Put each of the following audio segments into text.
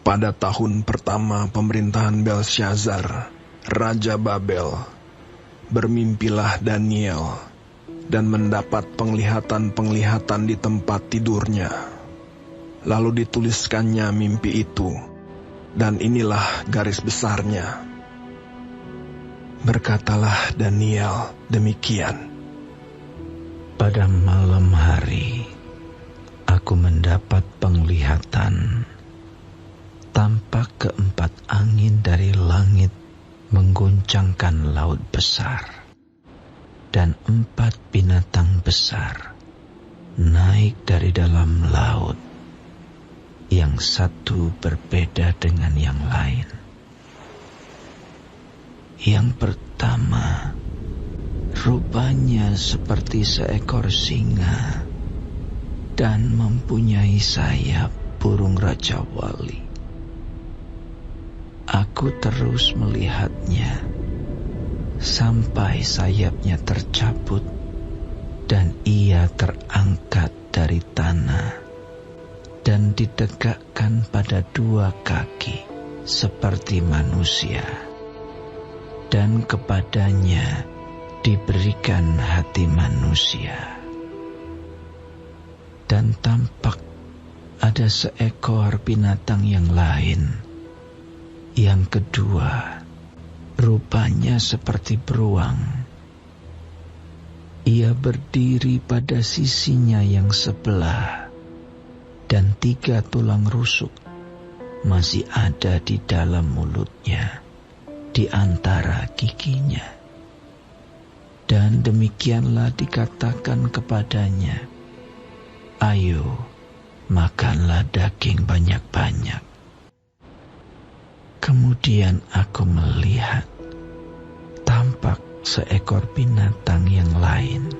Pada tahun pertama pemerintahan Belshazzar, Raja Babel, bermimpilah Daniel dan mendapat penglihatan-penglihatan di tempat tidurnya. Lalu dituliskannya mimpi itu, dan inilah garis besarnya. Berkatalah Daniel demikian. Pada malam hari, aku mendapat penglihatan. Tampak keempat angin dari langit mengguncangkan laut besar, dan 4 binatang besar naik dari dalam laut, yang satu berbeda dengan yang lain. Yang pertama, rupanya seperti seekor singa dan mempunyai sayap burung Raja Wali. Aku terus melihatnya sampai sayapnya tercabut dan ia terangkat dari tanah dan ditegakkan pada 2 kaki seperti manusia, dan kepadanya diberikan hati manusia. Dan tampak ada seekor binatang yang lain. Yang kedua, rupanya seperti beruang. Ia berdiri pada sisinya yang sebelah, dan 3 tulang rusuk masih ada di dalam mulutnya, di antara giginya. Dan demikianlah dikatakan kepadanya, "Ayo, makanlah daging banyak-banyak." Kemudian aku melihat tampak seekor binatang yang lain,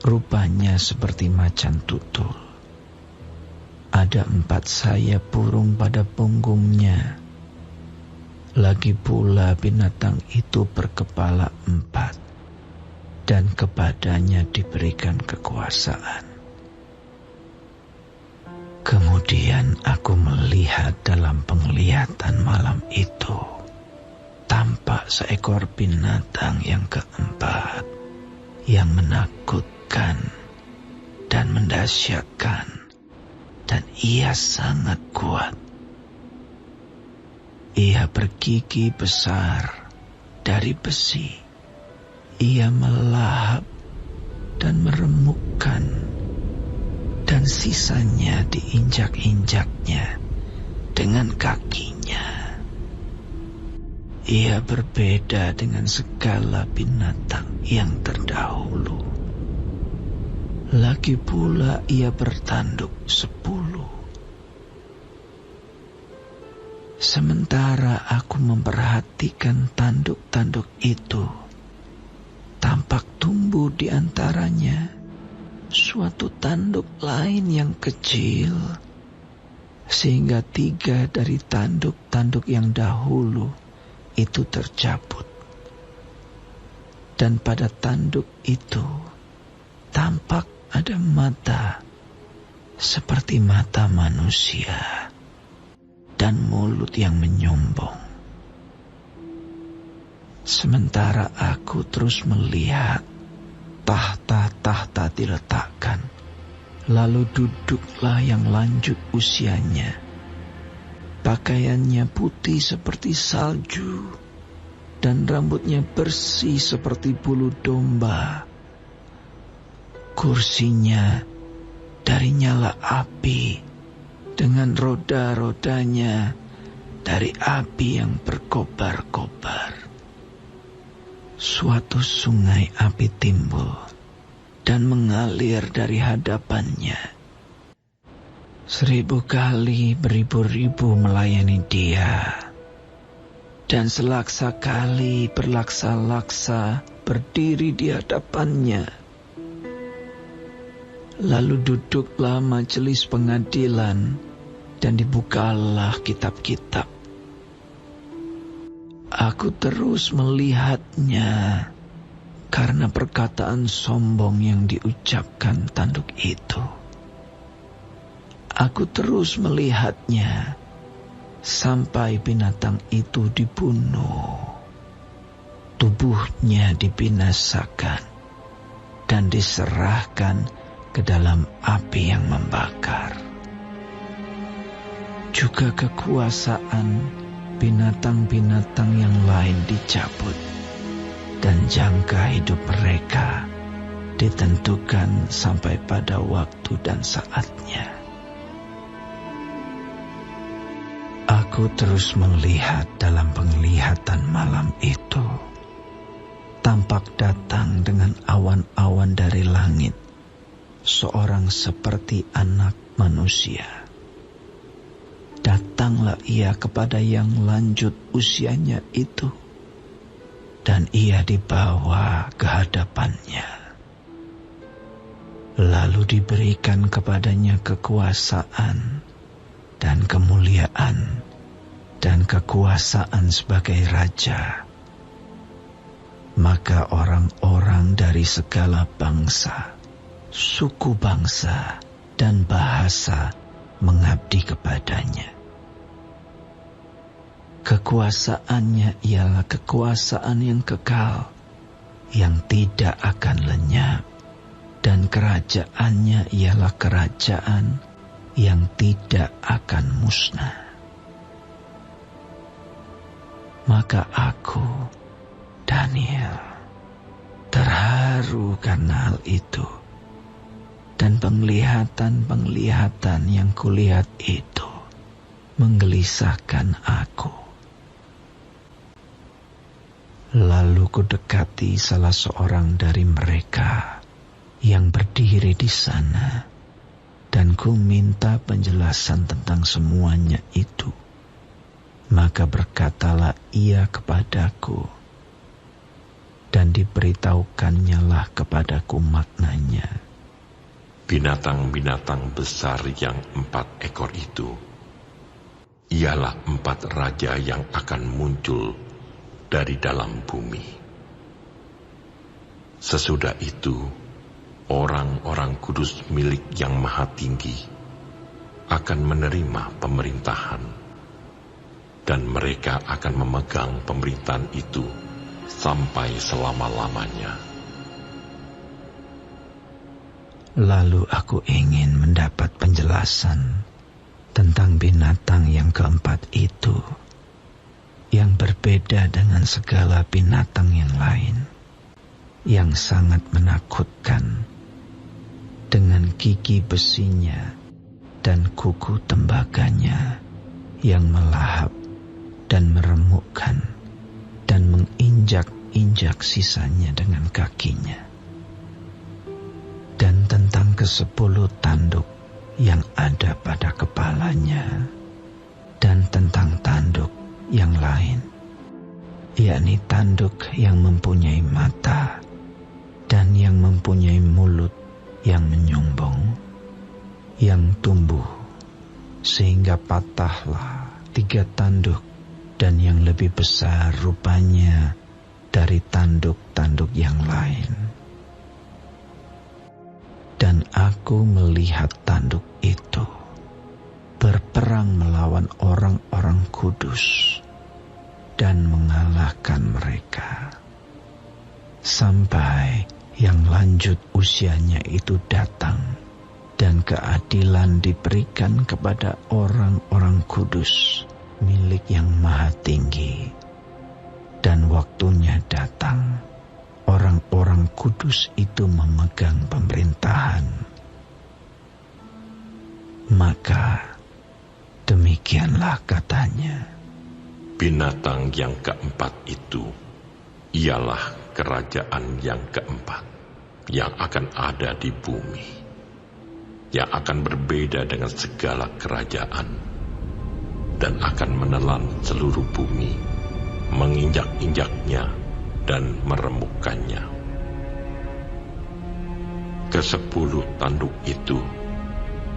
rupanya seperti macan tutul. Ada 4 sayap burung pada punggungnya. Lagi pula binatang itu berkepala 4, dan kepadanya diberikan kekuasaan. Kemudian aku melihat dalam penglihatan malam itu, tampak seekor binatang yang keempat, yang menakutkan dan mendahsyatkan, dan ia sangat kuat. Ia bergigi besar dari besi. Ia melahap dan meremukkan, dan sisanya diinjak-injaknya dengan kakinya. Ia berbeda dengan segala binatang yang terdahulu. Lagi pula ia bertanduk 10. Sementara aku memperhatikan tanduk-tanduk itu, tampak tumbuh di antaranya suatu tanduk lain yang kecil, sehingga 3 dari tanduk-tanduk yang dahulu itu tercabut. Dan pada tanduk itu tampak ada mata seperti mata manusia, dan mulut yang menyombong. Sementara aku terus melihat, tahta-tahta diletakkan, lalu duduklah yang lanjut usianya. Pakaiannya putih seperti salju, dan rambutnya bersih seperti bulu domba. Kursinya dari nyala api, dengan roda-rodanya dari api yang berkobar-kobar. Suatu sungai api timbul dan mengalir dari hadapannya. 1000 kali beribu-ribu melayani dia, dan selaksa kali berlaksa-laksa berdiri di hadapannya. Lalu duduklah majelis pengadilan, dan dibukalah kitab-kitab. Aku terus melihatnya karena perkataan sombong yang diucapkan tanduk itu. Aku terus melihatnya sampai binatang itu dibunuh. Tubuhnya dibinasakan dan diserahkan ke dalam api yang membakar. Juga kekuasaan binatang-binatang yang lain dicabut, dan jangka hidup mereka ditentukan sampai pada waktu dan saatnya. Aku terus melihat dalam penglihatan malam itu. Tampak datang dengan awan-awan dari langit seorang seperti anak manusia. Datanglah ia kepada yang lanjut usianya itu, dan ia dibawa ke hadapannya. Lalu diberikan kepadanya kekuasaan dan kemuliaan dan kekuasaan sebagai raja. Maka orang-orang dari segala bangsa, suku bangsa, dan bahasa mengabdi kepadanya. Kekuasaannya ialah kekuasaan yang kekal, yang tidak akan lenyap, dan kerajaannya ialah kerajaan yang tidak akan musnah. Maka aku, Daniel, terharu karena hal itu, dan penglihatan-penglihatan yang kulihat itu menggelisahkan aku. Lalu kudekati salah seorang dari mereka yang berdiri di sana, dan ku minta penjelasan tentang semuanya itu. Maka berkatalah ia kepadaku, dan diberitahukannya lah kepadaku maknanya. Binatang-binatang besar yang 4 ekor itu ialah 4 raja yang akan muncul dari dalam bumi. Sesudah itu, orang-orang kudus milik Yang Maha Tinggi akan menerima pemerintahan, dan mereka akan memegang pemerintahan itu sampai selama-lamanya. Lalu aku ingin mendapat penjelasan tentang binatang yang keempat itu, yang berbeda dengan segala binatang yang lain, yang sangat menakutkan, dengan gigi besinya dan kuku tembaganya yang melahap dan meremukkan, dan menginjak-injak sisanya dengan kakinya. Dan tentang ke-10 tanduk yang ada pada kepalanya, dan tentang tanduk yang lain, yakni tanduk yang mempunyai mata dan yang mempunyai mulut yang menyumbung, yang tumbuh sehingga patahlah 3 tanduk, dan yang lebih besar rupanya dari tanduk-tanduk yang lain. Dan aku melihat tanduk itu berperang melawan orang-orang kudus dan mengalahkan mereka, sampai yang lanjut usianya itu datang, dan keadilan diberikan kepada orang-orang kudus milik Yang Maha Tinggi. Dan waktunya datang, orang-orang kudus itu memegang pemerintahan. Maka demikianlah katanya. Binatang yang keempat itu ialah kerajaan yang keempat yang akan ada di bumi, yang akan berbeda dengan segala kerajaan, dan akan menelan seluruh bumi, menginjak-injaknya dan meremukkannya. Ke-10 tanduk itu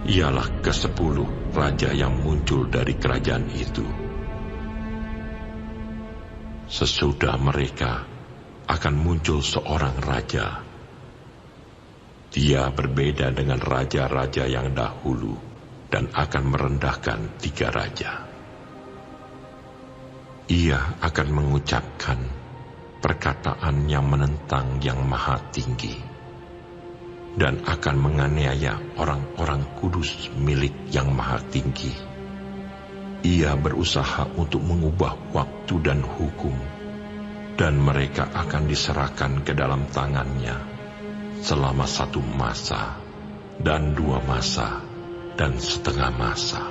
ialah ke-10 raja yang muncul dari kerajaan itu. Sesudah mereka akan muncul seorang raja. Dia berbeda dengan raja-raja yang dahulu dan akan merendahkan 3 raja. Ia akan mengucapkan perkataan yang menentang Yang Maha Tinggi dan akan menganiaya orang-orang kudus milik Yang Maha Tinggi. Ia berusaha untuk mengubah waktu dan hukum, dan mereka akan diserahkan ke dalam tangannya selama 1 masa, dan 2 masa, dan setengah masa.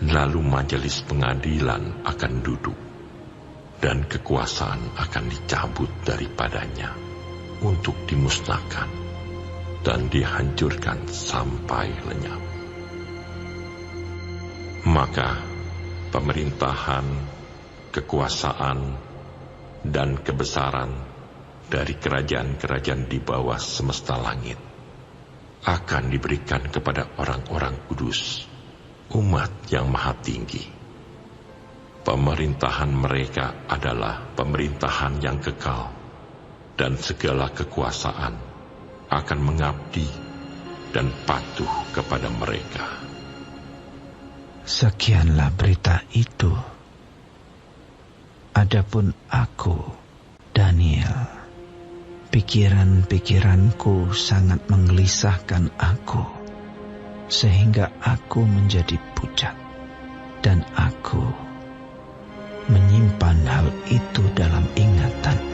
Lalu majelis pengadilan akan duduk, dan kekuasaan akan dicabut daripadanya untuk dimusnahkan dan dihancurkan sampai lenyap. Maka pemerintahan, kekuasaan, dan kebesaran dari kerajaan-kerajaan di bawah semesta langit akan diberikan kepada orang-orang kudus, umat Yang Maha Tinggi. Pemerintahan mereka adalah pemerintahan yang kekal, dan segala kekuasaan akan mengabdi dan patuh kepada mereka. Sekianlah berita itu. Adapun aku, Daniel, pikiran-pikiranku sangat menggelisahkan aku, sehingga aku menjadi pucat, dan aku menyimpan hal itu dalam ingatanku.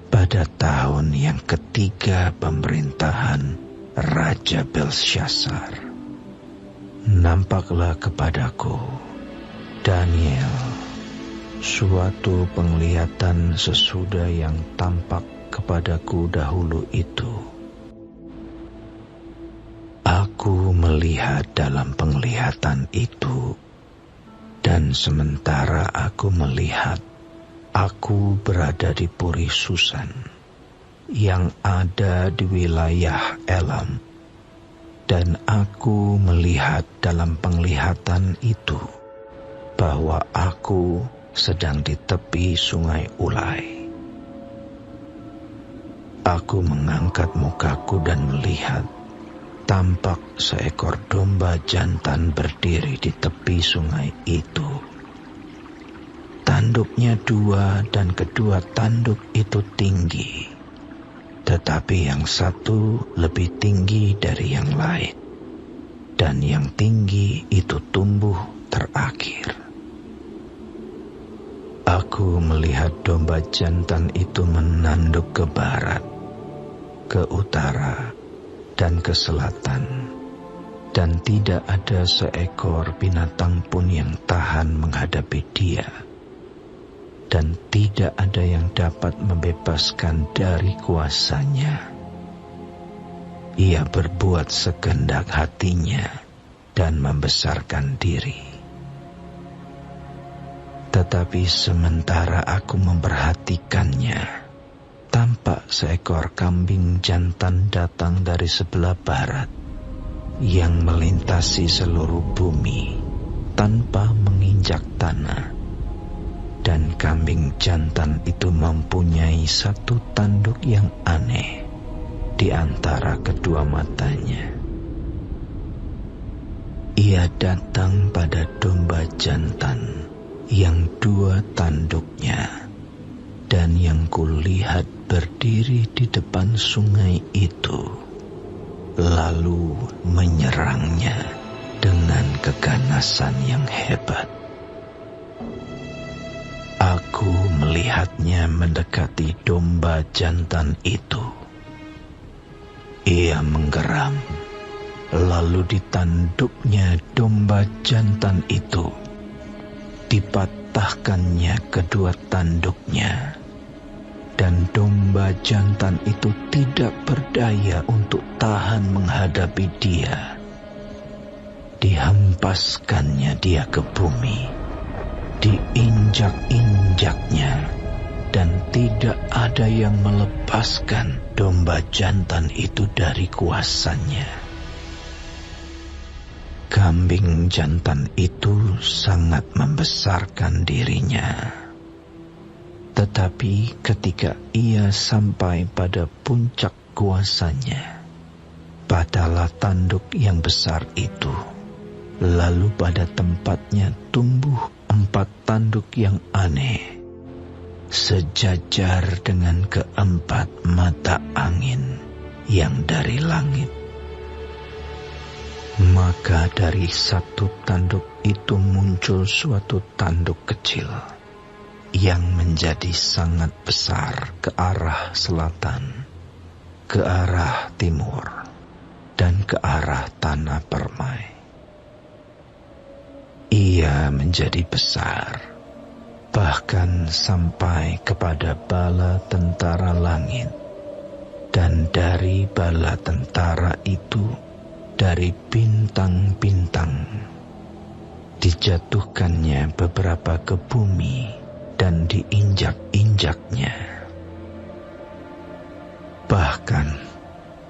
Pada tahun yang ketiga pemerintahan Raja Belshazzar, nampaklah kepadaku, Daniel, suatu penglihatan sesudah yang tampak kepadaku dahulu itu. Aku melihat dalam penglihatan itu, dan sementara aku melihat, aku berada di Puri Susan yang ada di wilayah Elam, dan aku melihat dalam penglihatan itu bahwa aku sedang di tepi sungai Ulai. Aku mengangkat mukaku dan melihat, tampak seekor domba jantan berdiri di tepi sungai itu. Tanduknya 2 dan kedua tanduk itu tinggi, tetapi yang satu lebih tinggi dari yang lain, dan yang tinggi itu tumbuh terakhir. Aku melihat domba jantan itu menanduk ke barat, ke utara, dan ke selatan, dan tidak ada seekor binatang pun yang tahan menghadapi dia, dan tidak ada yang dapat membebaskan dari kuasanya. Ia berbuat sekehendak hatinya dan membesarkan diri. Tetapi sementara aku memperhatikannya, tampak seekor kambing jantan datang dari sebelah barat, yang melintasi seluruh bumi tanpa menginjak tanah. Dan kambing jantan itu mempunyai satu tanduk yang aneh di antara kedua matanya. Ia datang pada domba jantan yang 2 tanduknya, dan yang kulihat berdiri di depan sungai itu, lalu menyerangnya dengan keganasan yang hebat. Aku melihatnya mendekati domba jantan itu. Ia menggeram, lalu di tanduknya domba jantan itu dipatahkannya kedua tanduknya, dan domba jantan itu tidak berdaya untuk tahan menghadapi dia. Dihempaskannya dia ke bumi, diinjak-injaknya, dan tidak ada yang melepaskan domba jantan itu dari kuasanya. Kambing jantan itu sangat membesarkan dirinya. Tetapi ketika ia sampai pada puncak kuasanya, padalah tanduk yang besar itu. Lalu pada tempatnya tumbuh 4 tanduk yang aneh, sejajar dengan ke-4 mata angin yang dari langit. Maka dari satu tanduk itu muncul suatu tanduk kecil yang menjadi sangat besar ke arah selatan, ke arah timur, dan ke arah tanah permai. Ia menjadi besar, bahkan sampai kepada bala tentara langit, dan dari bala tentara itu, dari bintang-bintang, dijatuhkannya beberapa ke bumi dan diinjak-injaknya. Bahkan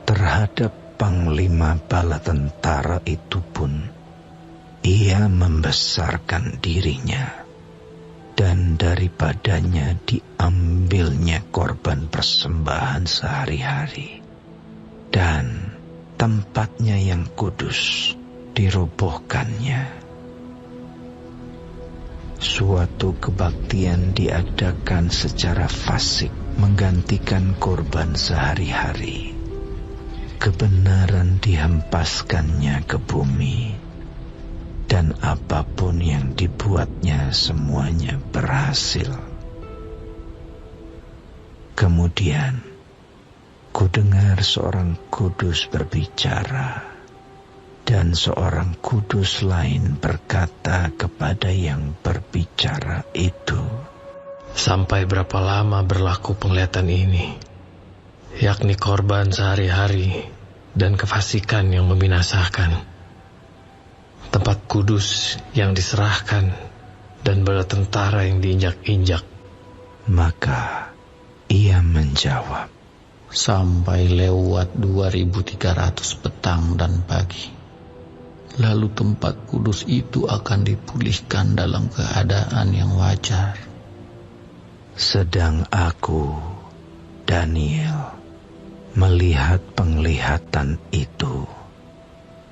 terhadap panglima bala tentara itu pun, ia membesarkan dirinya, dan daripadanya diambilnya korban persembahan sehari-hari, dan tempatnya yang kudus dirobohkannya. Suatu kebaktian diadakan secara fasik menggantikan korban sehari-hari. Kebenaran dihempaskannya ke bumi, dan apapun yang dibuatnya semuanya berhasil. Kemudian kudengar seorang kudus berbicara, dan seorang kudus lain berkata kepada yang berbicara itu, "Sampai berapa lama berlaku penglihatan ini, yakni korban sehari-hari dan kefasikan yang membinasakan, tempat kudus yang diserahkan, dan bala tentara yang diinjak-injak?" Maka ia menjawab, "Sampai lewat 2300 petang dan pagi. Lalu tempat kudus itu akan dipulihkan dalam keadaan yang wajar." Sedang aku, Daniel, melihat penglihatan itu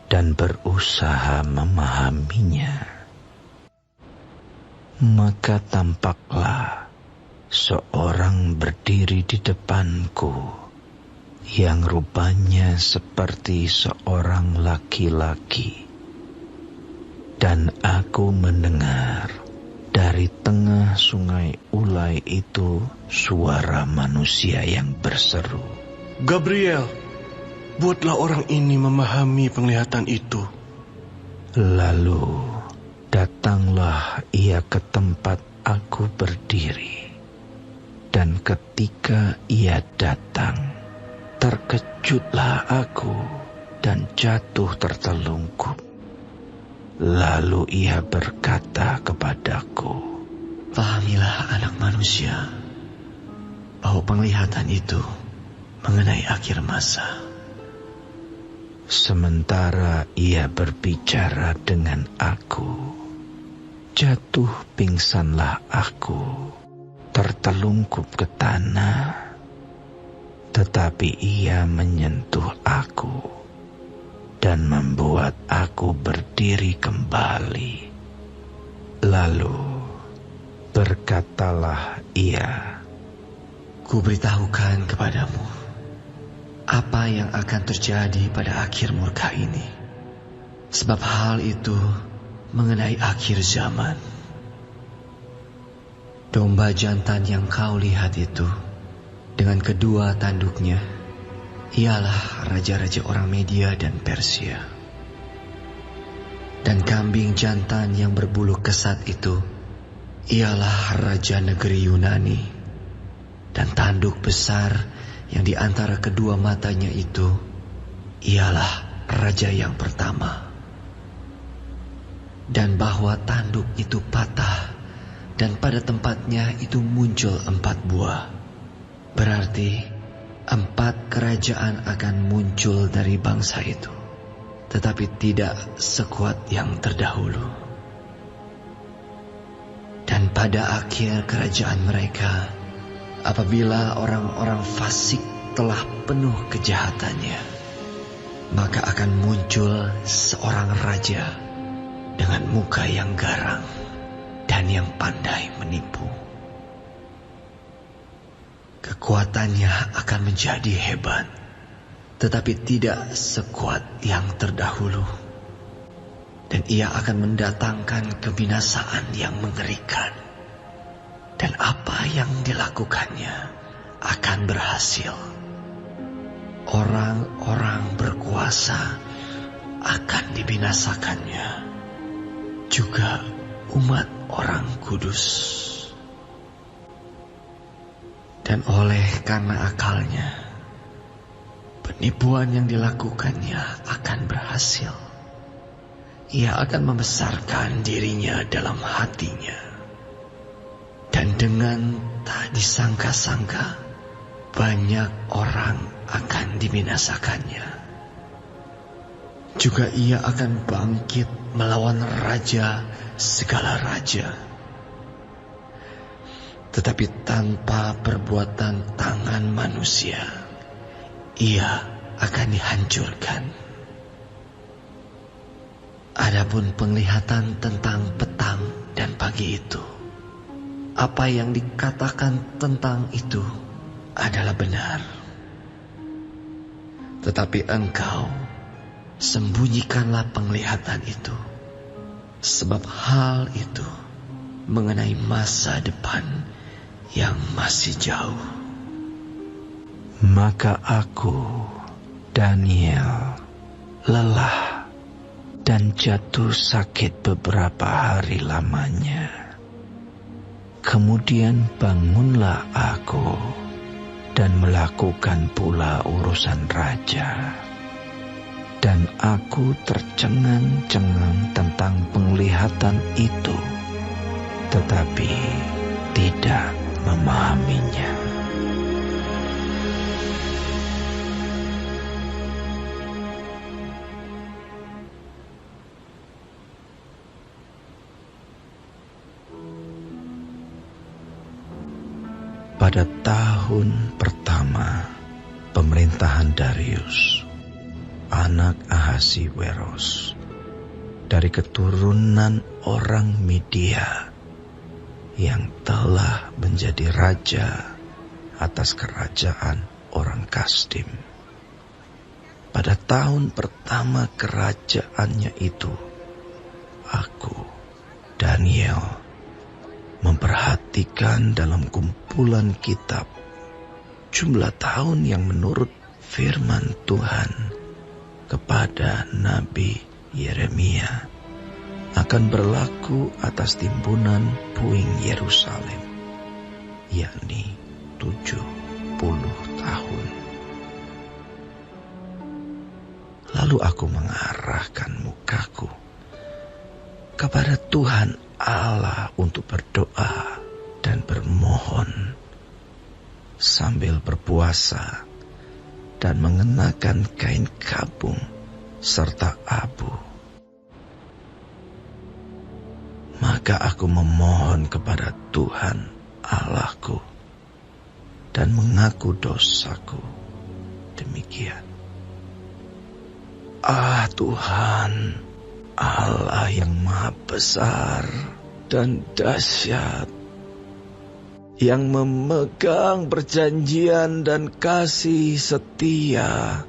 dan berusaha memahaminya. Maka tampaklah seorang berdiri di depanku, yang rupanya seperti seorang laki-laki. Dan aku mendengar dari tengah sungai Ulai itu suara manusia yang berseru, Gabriel, buatlah orang ini memahami penglihatan itu. Lalu datanglah ia ke tempat aku berdiri. Dan ketika ia datang, terkejutlah aku dan jatuh tertelungkup. Lalu ia berkata kepadaku, "Pahamilah anak manusia, bahwa penglihatan itu mengenai akhir masa." Sementara ia berbicara dengan aku, jatuh pingsanlah aku, tertelungkup ke tanah. Tetapi ia menyentuh aku dan membuat aku berdiri kembali. Lalu berkatalah ia, "Kuberitahukan kepadamu apa yang akan terjadi pada akhir murka ini, sebab hal itu mengenai akhir zaman. Domba jantan yang kau lihat itu, dengan kedua tanduknya, ialah raja-raja orang Media dan Persia. Dan kambing jantan yang berbulu kesat itu, ialah raja negeri Yunani. Dan tanduk besar yang di antara kedua matanya itu, ialah raja yang pertama. Dan bahwa tanduk itu patah, dan pada tempatnya itu muncul 4 buah. Berarti 4 kerajaan akan muncul dari bangsa itu. tetapi tidak sekuat yang terdahulu. Dan pada akhir kerajaan mereka, apabila orang-orang fasik telah penuh kejahatannya, maka akan muncul seorang raja dengan muka yang garang dan yang pandai menipu. Kekuatannya akan menjadi hebat, tetapi tidak sekuat yang terdahulu. Dan ia akan mendatangkan kebinasaan yang mengerikan. Dan apa yang dilakukannya akan berhasil. Orang-orang berkuasa akan dibinasakannya, juga umat orang kudus. Dan oleh karena akalnya, penipuan yang dilakukannya akan berhasil. Ia akan membesarkan dirinya dalam hatinya. Dan dengan tak disangka-sangka, banyak orang akan dibinasakannya. Juga ia akan bangkit melawan raja segala raja. Tetapi tanpa perbuatan tangan manusia, ia akan dihancurkan. Adapun penglihatan tentang petang dan pagi itu, apa yang dikatakan tentang itu adalah benar. Tetapi engkau sembunyikanlah penglihatan itu, sebab hal itu mengenai masa depan yang masih jauh. Maka aku, Daniel, lelah dan jatuh sakit beberapa hari lamanya. Kemudian bangunlah aku dan melakukan pula urusan raja. Dan aku tercengang-cengang tentang penglihatan itu, tetapi tidak memahaminya. Pada tahun pertama pemerintahan Darius, anak Ahasiweros, dari keturunan orang Media yang telah menjadi raja atas kerajaan orang Kasdim. Pada tahun pertama kerajaannya itu, aku, Daniel, memperhatikan dalam kumpulan kitab jumlah tahun yang menurut firman Tuhan kepada Nabi Yeremia akan berlaku atas timbunan puing Yerusalem, yakni 70 tahun. Lalu aku mengarahkan mukaku kepada Tuhan Allah untuk berdoa dan bermohon sambil berpuasa dan mengenakan kain kabung serta abu. Maka aku memohon kepada Tuhan Allahku dan mengaku dosaku demikian. Ah Tuhan, Allah yang maha besar dan dahsyat, yang memegang perjanjian dan kasih setia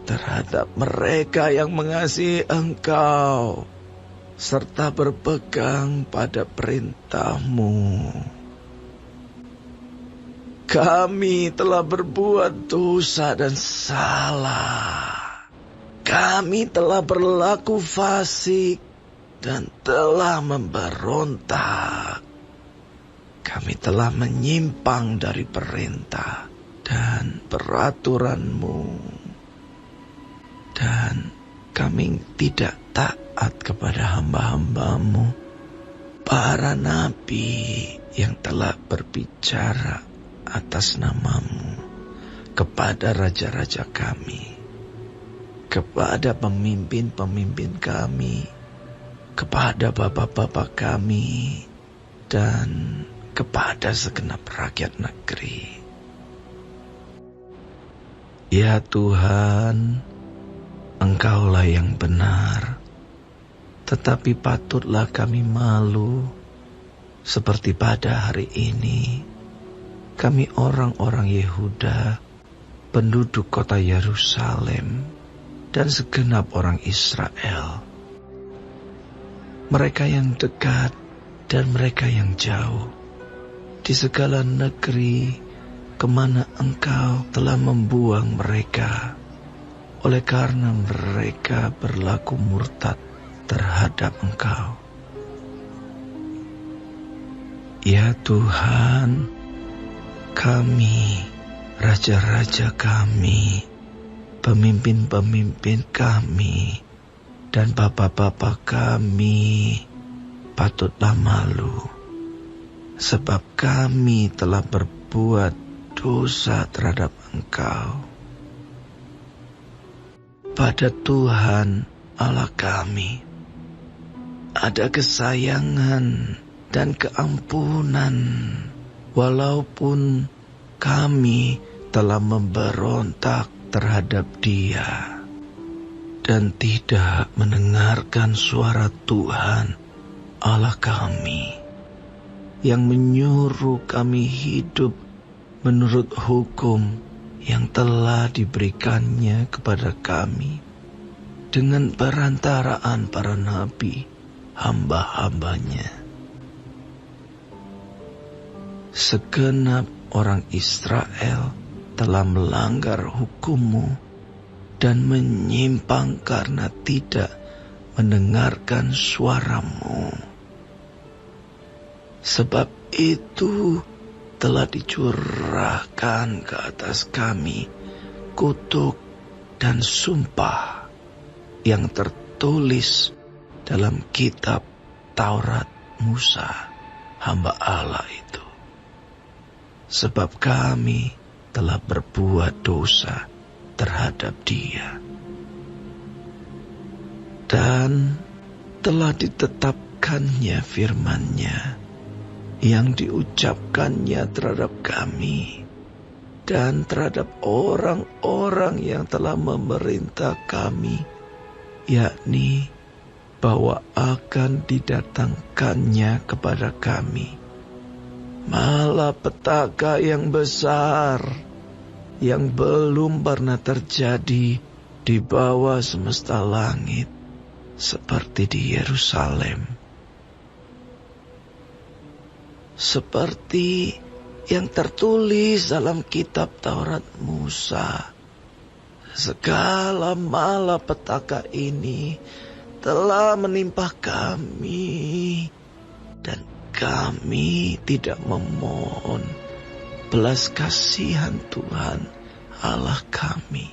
terhadap mereka yang mengasihi Engkau, serta berpegang pada perintah-Mu. Kami telah berbuat dosa dan salah. Kami telah berlaku fasik dan telah memberontak. Kami telah menyimpang dari perintah dan peraturan-Mu. Dan kami tidak taat kepada hamba-hamba-Mu, para nabi yang telah berbicara atas nama-Mu kepada raja-raja kami. kepada pemimpin-pemimpin kami, kepada bapak-bapak kami, dan kepada segenap rakyat negeri. Ya Tuhan, Engkaulah yang benar, tetapi patutlah kami malu, seperti pada hari ini, kami orang-orang Yehuda, penduduk kota Yerusalem, dan segenap orang Israel, mereka yang dekat dan mereka yang jauh, di segala negeri kemana Engkau telah membuang mereka, oleh karena mereka berlaku murtad terhadap Engkau. Ya Tuhan, kami, raja-raja kami, pemimpin-pemimpin kami, dan bapak-bapak kami patutlah malu, sebab kami telah berbuat dosa terhadap Engkau. Pada Tuhan Allah kami ada kesayangan dan keampunan, walaupun kami telah memberontak terhadap Dia dan tidak mendengarkan suara Tuhan Allah kami yang menyuruh kami hidup menurut hukum yang telah diberikannya kepada kami dengan perantaraan para nabi hamba-hambanya. Segenap orang Israel telah melanggar hukum-Mu dan menyimpang karena tidak mendengarkan suara-Mu. Sebab itu telah dicurahkan ke atas kami kutuk dan sumpah yang tertulis dalam kitab Taurat Musa, hamba Allah itu. Sebab kami telah berbuat dosa terhadap Dia, dan telah ditetapkannya firman-Nya yang diucapkannya terhadap kami dan terhadap orang-orang yang telah memerintah kami, yakni bahwa akan didatangkannya kepada kami malapetaka yang besar yang belum pernah terjadi di bawah semesta langit, seperti di Yerusalem. Seperti yang tertulis dalam kitab Taurat Musa, segala malapetaka ini telah menimpa kami, dan kami tidak memohon belas kasihan Tuhan Allah kami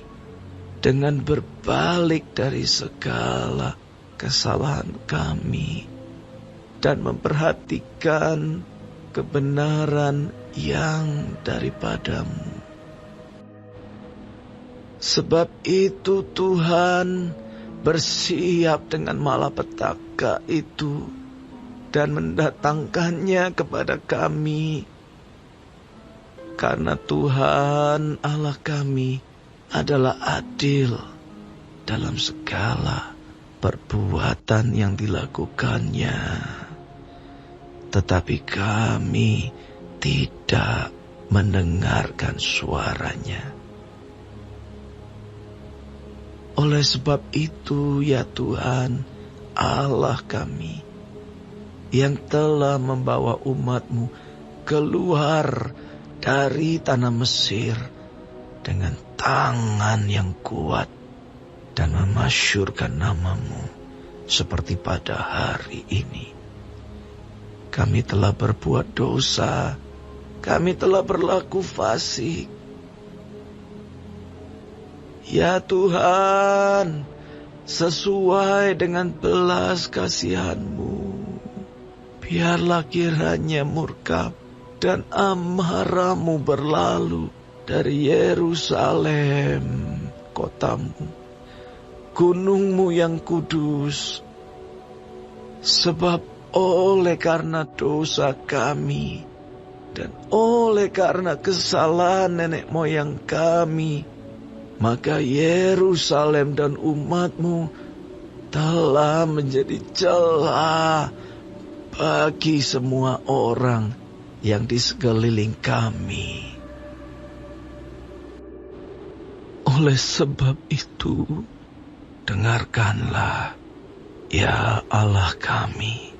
dengan berbalik dari segala kesalahan kami dan memperhatikan kebenaran yang daripada-Mu. Sebab itu Tuhan bersiap dengan malapetaka itu dan mendatangkannya kepada kami, karena Tuhan Allah kami adalah adil dalam segala perbuatan yang dilakukannya. Tetapi kami tidak mendengarkan suaranya. Oleh sebab itu, ya Tuhan Allah kami, yang telah membawa umat-Mu keluar dari tanah Mesir dengan tangan yang kuat dan memasyurkan nama-Mu seperti pada hari ini. Kami telah berbuat dosa, kami telah berlaku fasik. Ya Tuhan, sesuai dengan belas kasihan-Mu, biarlah kiranya murka dan amarah-Mu berlalu dari Yerusalem, kota-Mu, gunung-Mu yang kudus. Sebab oleh karena dosa kami dan oleh karena kesalahan nenek moyang kami, maka Yerusalem dan umat-Mu telah menjadi celah bagi semua orang yang di sekeliling kami. Oleh sebab itu, dengarkanlah, ya Allah kami,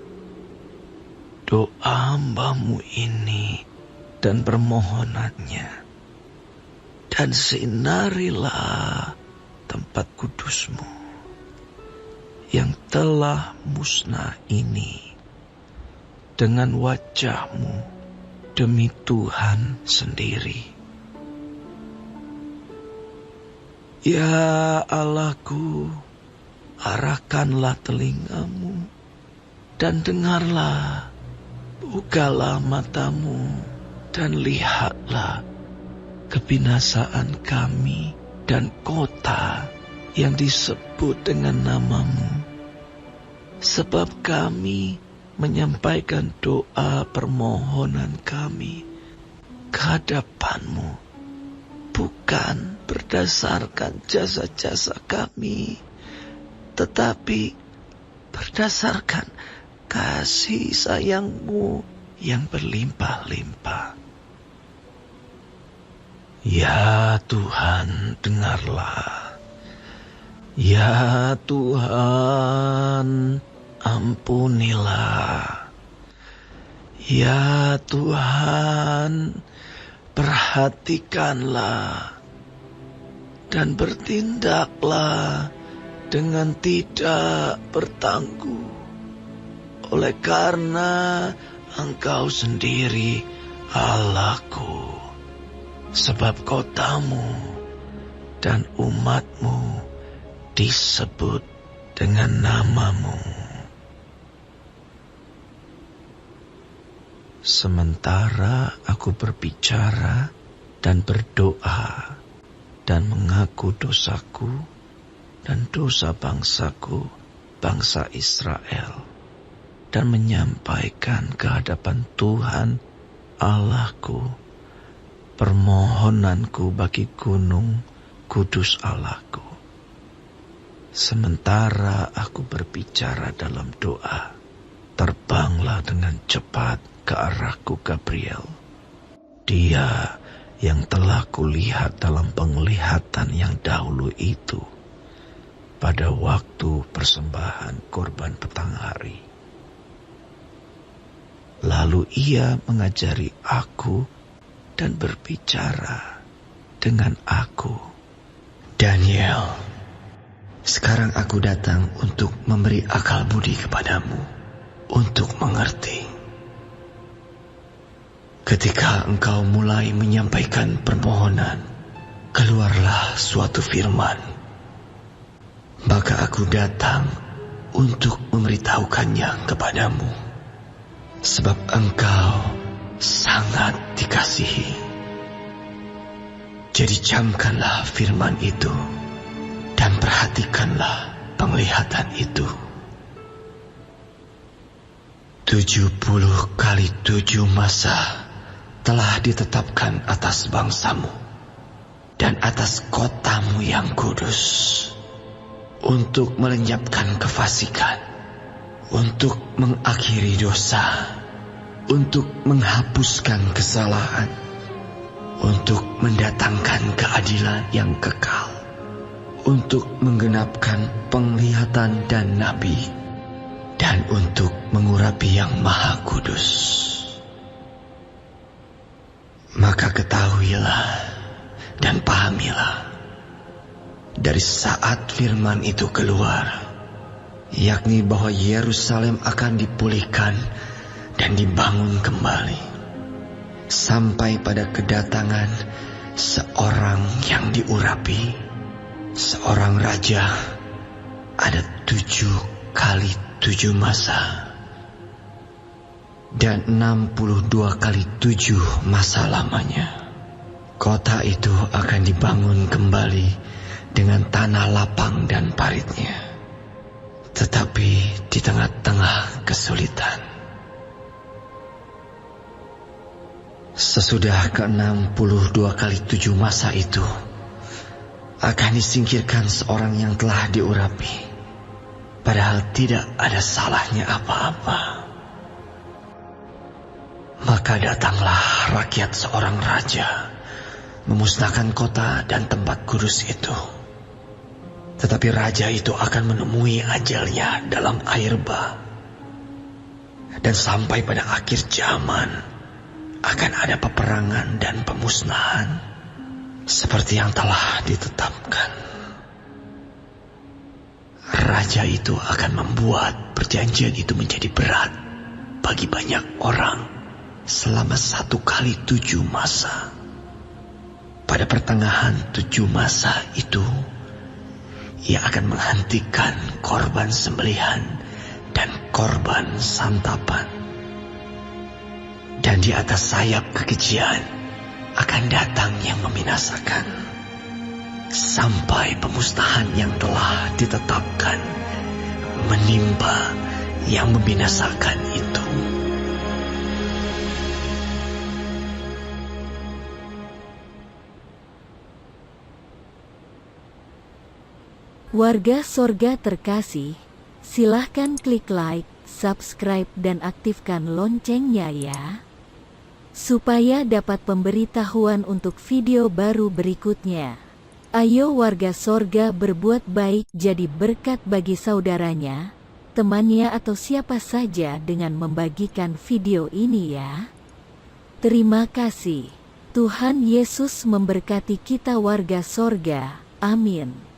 doa hamba-Mu ini dan permohonannya, dan sinarilah tempat kudus-Mu yang telah musnah ini dengan wajah-Mu demi Tuhan sendiri. Ya Allahku, arahkanlah telinga-Mu dan dengarlah, bukalah mata-Mu dan lihatlah kebinasaan kami dan kota yang disebut dengan nama-Mu. Sebab kami menyampaikan doa permohonan kami ke hadapan-Mu, bukan berdasarkan jasa-jasa kami, tetapi berdasarkan kasih sayang-Mu yang berlimpah-limpah. Ya Tuhan, dengarlah. Ya Tuhan, ampunilah. Ya Tuhan, perhatikanlah dan bertindaklah dengan tidak bertangguh, oleh karena Engkau sendiri Allahku, sebab kotamu dan umatmu disebut dengan namamu. Sementara aku berbicara dan berdoa dan mengaku dosaku dan dosa bangsaku, bangsa Israel, dan menyampaikan ke hadapan Tuhan Allahku permohonanku bagi gunung kudus Allahku. Sementara aku berbicara dalam doa, terbanglah dengan cepat ke arahku Gabriel. Dia yang telah kulihat dalam penglihatan yang dahulu itu pada waktu persembahan korban petang hari. Lalu ia mengajari aku dan berbicara dengan aku. Daniel, sekarang aku datang untuk memberi akal budi kepadamu, untuk mengerti. Ketika engkau mulai menyampaikan permohonan, keluarlah suatu firman. Maka aku datang untuk memberitahukannya kepadamu, sebab engkau sangat dikasihi. Jadi camkanlah firman itu dan perhatikanlah penglihatan itu. 70 kali 7 masa telah ditetapkan atas bangsamu dan atas kotamu yang kudus, untuk melenyapkan kefasikan, untuk mengakhiri dosa, untuk menghapuskan kesalahan, untuk mendatangkan keadilan yang kekal, untuk menggenapkan penglihatan dan nabi, dan untuk mengurapi yang maha kudus. Maka ketahuilah dan pahamilah, dari saat firman itu keluar, yakni bahwa Yerusalem akan dipulihkan dan dibangun kembali, sampai pada kedatangan seorang yang diurapi, seorang raja, ada 7 kali 7 masa, dan 62 kali 7 masa lamanya. Kota itu akan dibangun kembali dengan tanah lapang dan paritnya. Tetapi di tengah-tengah kesulitan, sesudah ke-62 kali 7 masa itu, akan disingkirkan seorang yang telah diurapi, padahal tidak ada salahnya apa-apa. Maka datanglah rakyat seorang raja, memusnahkan kota dan tempat kudus itu. Tetapi raja itu akan menemui ajalnya dalam air bah. Dan sampai pada akhir zaman, akan ada peperangan dan pemusnahan, seperti yang telah ditetapkan. Raja itu akan membuat perjanjian itu menjadi berat bagi banyak orang selama 1 kali 7 masa. Pada pertengahan 7 masa itu, ia akan menghentikan korban sembelihan dan korban santapan. Dan di atas sayap kekejian akan datang yang membinasakan, sampai pemusnahan yang telah ditetapkan menimpa yang membinasakan itu. Warga Sorga terkasih, silahkan klik like, subscribe dan aktifkan loncengnya ya, supaya dapat pemberitahuan untuk video baru berikutnya. Ayo warga Sorga berbuat baik, jadi berkat bagi saudaranya, temannya atau siapa saja dengan membagikan video ini ya. Terima kasih. Tuhan Yesus memberkati kita warga Sorga. Amin.